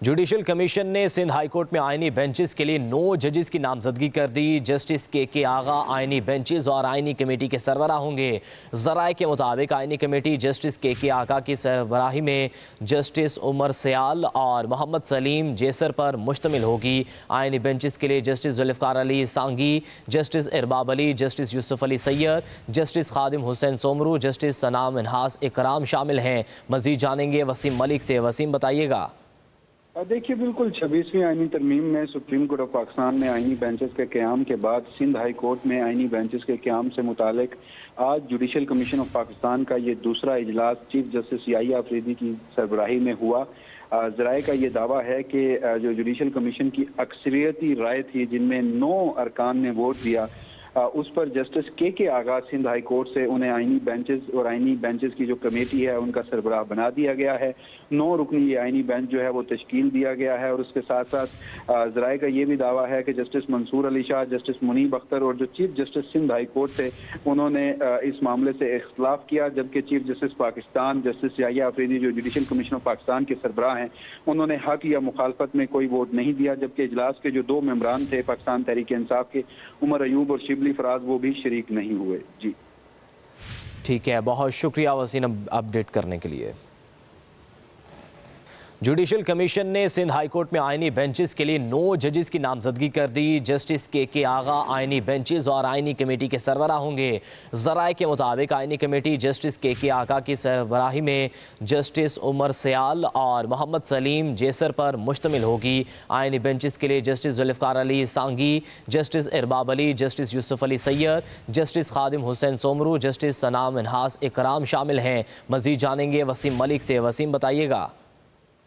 Judicial commission ने Sindh high court में आइनी बेंचेस के लिए 9 जजेस की नामजदगी कर दी। जस्टिस के आगा आइनी बेंचेस और आइनी कमेटी के सरबराह होंगे। ज़राए के मुताबिक आइनी कमेटी जस्टिस के आगा की सरबराही में जस्टिस उमर सयाल और मोहम्मद सलीम जेसर पर मुश्तमिल होगी। आइनी बेंचेस के लिए justice Zulfiqar Ali Sangi, justice Arbab Ali, justice Yousuf Ali Syed, justice Khadim Hussain Soomro, justice Sanam Minhas Ikram शामिल हैं। मज़ीद जानेंगे वसीम मलिक से। वसीम, बताइएगा। देखिए, बिल्कुल 26वीं आईनी तरमीम में सुप्रीम कोर्ट ऑफ पाकिस्तान ने आईनी बेंचेस के क़याम के बाद सिंध हाई कोर्ट में आईनी बेंचेस के क़याम से मुतालिक आज जुडिशल कमीशन ऑफ पाकिस्तान का ये दूसरा इजलास चीफ जस्टिस याहिया अफरीदी की सरबराही में हुआ। ज़राए का ये दावा है कि जो जुडिशल कमीशन की अक्सरियती राय थी, जिनमें 9 अरकान ने वोट दिया, उस पर जस्टिस के आगा सिंध हाई कोर्ट से उन्हें आईनी बेंचेस और आईनी बेंचेस की जो कमेटी है उनका सरबराह बना दिया गया है। 9 रुकनी ये आईनी बेंच जो है वो तश्कील दिया गया है। और उसके साथ साथ ज़राए का ये भी दावा है कि जस्टिस मंसूर अली शाह, जस्टिस मुनीब अख्तर और जो chief justice Sindh high court थे, उन्होंने इस मामले से इख्तलाफ किया, जबकि chief justice Pakistan justice Yahya Afridi जो जुडिशल कमीशन ऑफ पाकिस्तान के सरबराह हैं, उन्होंने हक या मुखालफत में कोई वोट नहीं दिया। जबकि इजलास के जो 2 मेंबरान थे पाकिस्तान तहरीक इंसाफ के, उमर अयूब और शिबली फराज, वो भी शरीक नहीं हुए। जी ठीक है, बहुत शुक्रिया वसीम अपडेट करने के लिए। जुडिशल कमीशन ने सिंध हाई कोर्ट में आइनी बेंचेस के लिए 9 जजेस की नामजदगी कर दी। जस्टिस के आगा आइनी बेंचेस और आइनी कमेटी के सरबराह होंगे। ज़राए के मुताबिक आइनी कमेटी जस्टिस के आगा की सरबराही में जस्टिस उमर सयाल और मोहम्मद सलीम जेसर पर मुश्तमिल होगी। आइनी बेंचेस के लिए justice Zulfiqar Ali Sangi, justice Arbab Ali, justice Yousuf Ali Syed, justice Khadim Hussain Soomro, justice Sanam Minhas Ikram शामिल हैं। मज़ीद जानेंगे वसीम मलिक से। वसीम, बताइएगा।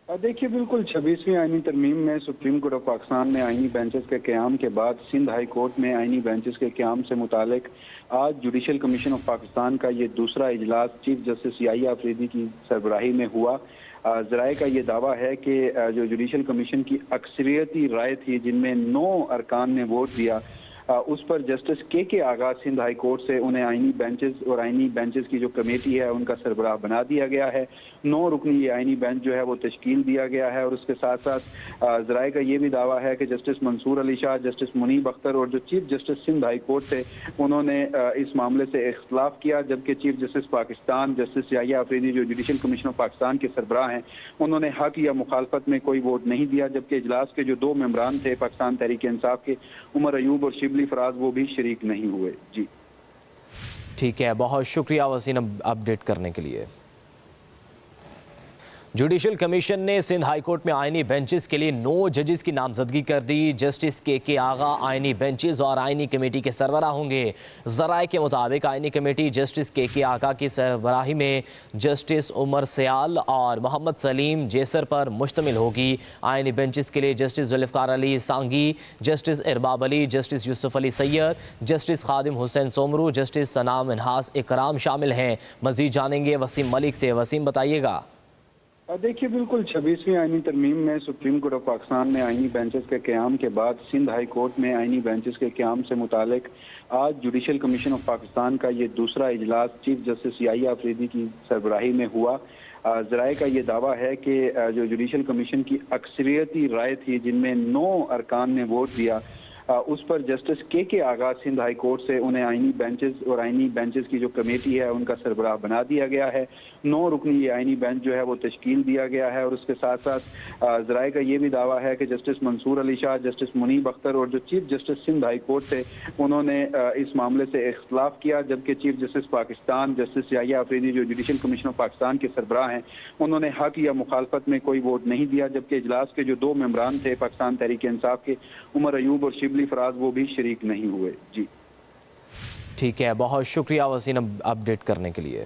देखिए, बिल्कुल 26वीं आईनी तरमीम में सुप्रीम कोर्ट ऑफ पाकिस्तान ने आईनी बेंचेस के क़याम के बाद सिंध हाई कोर्ट में आईनी बेंचेस के क़याम से मुतालिक आज जुडिशल कमीशन ऑफ पाकिस्तान का ये दूसरा इजलास चीफ जस्टिस याहिया अफरीदी की सरबराही में हुआ। ज़राए का ये दावा है कि जो जुडिशल कमीशन की अक्सरियती राय थी, जिनमें 9 अरकान ने वोट दिया, उस पर जस्टिस के आगा सिंध हाई कोर्ट से उन्हें आईनी बेंचेस और आईनी बेंचेस की जो कमेटी है उनका सरबराह बना दिया गया है। 9 रुकनी ये आईनी बेंच जो है वो तश्कील दिया गया है। और उसके साथ साथ ज़राए का ये भी दावा है कि जस्टिस मंसूर अली शाह, जस्टिस मुनीब अख्तर और जो chief justice Sindh high court थे, उन्होंने इस मामले से इख्तलाफ किया, जबकि chief justice Pakistan justice Yahya Afridi जो जुडिशल कमीशन ऑफ पाकिस्तान के सरबराह हैं, उन्होंने हक या मुखालफत में कोई वोट नहीं दिया। जबकि इजलास के जो 2 मेंबरान थे पाकिस्तान तहरीक इंसाफ के, उमर अयूब और शिबली फराज, वो भी शरीक नहीं हुए। जी ठीक है, बहुत शुक्रिया वसीम अपडेट करने के लिए। जुडिशल कमीशन ने सिंध हाई कोर्ट में आइनी बेंचेस के लिए 9 जजेस की नामजदगी कर दी। जस्टिस के आगा आइनी बेंचेस और आइनी कमेटी के सरबराह होंगे। ज़राए के मुताबिक आइनी कमेटी जस्टिस के आगा की सरबराही में जस्टिस उमर सयाल और मोहम्मद सलीम जेसर पर मुश्तमिल होगी। आइनी बेंचेस के लिए justice Zulfiqar Ali Sangi, justice Arbab Ali, justice Yousuf Ali Syed, justice Khadim Hussain Soomro, justice Sanam Minhas Ikram शामिल हैं। मज़ीद जानेंगे वसीम मलिक से। वसीम, बताइएगा। देखिए, बिल्कुल 26वीं आईनी तरमीम में सुप्रीम कोर्ट ऑफ पाकिस्तान ने आईनी बेंचेस के क़याम के बाद सिंध हाई कोर्ट में आईनी बेंचेस के क़याम से मुतालिक आज जुडिशल कमीशन ऑफ पाकिस्तान का ये दूसरा इजलास चीफ जस्टिस याहिया अफरीदी की सरबराही में हुआ। ज़राए का ये दावा है कि जो जुडिशल कमीशन की अक्सरियती राय थी, जिनमें 9 अरकान ने वोट दिया, उस पर जस्टिस के आगा सिंध हाई कोर्ट से उन्हें आईनी बेंचेस और आईनी बेंचेस की जो कमेटी है उनका सरबराह बना दिया गया है। 9 रुकनी ये आईनी बेंच जो है वो तश्कील दिया गया है। और उसके साथ साथ ज़राए का ये भी दावा है कि जस्टिस मंसूर अली शाह, जस्टिस मुनीब अख्तर और जो chief justice Sindh high court थे, उन्होंने इस मामले से इख्तलाफ किया, जबकि chief justice Pakistan justice Yahya Afridi जो जुडिशल कमीशन ऑफ पाकिस्तान के सरबराह हैं, उन्होंने हक या मुखालफत में कोई वोट नहीं दिया। जबकि इजलास के जो 2 मेंबरान थे पाकिस्तान तहरीक इंसाफ के, उमर अयूब और शिबली फराज, वो भी शरीक नहीं हुए। जी ठीक है, बहुत शुक्रिया वसीम अपडेट करने के लिए।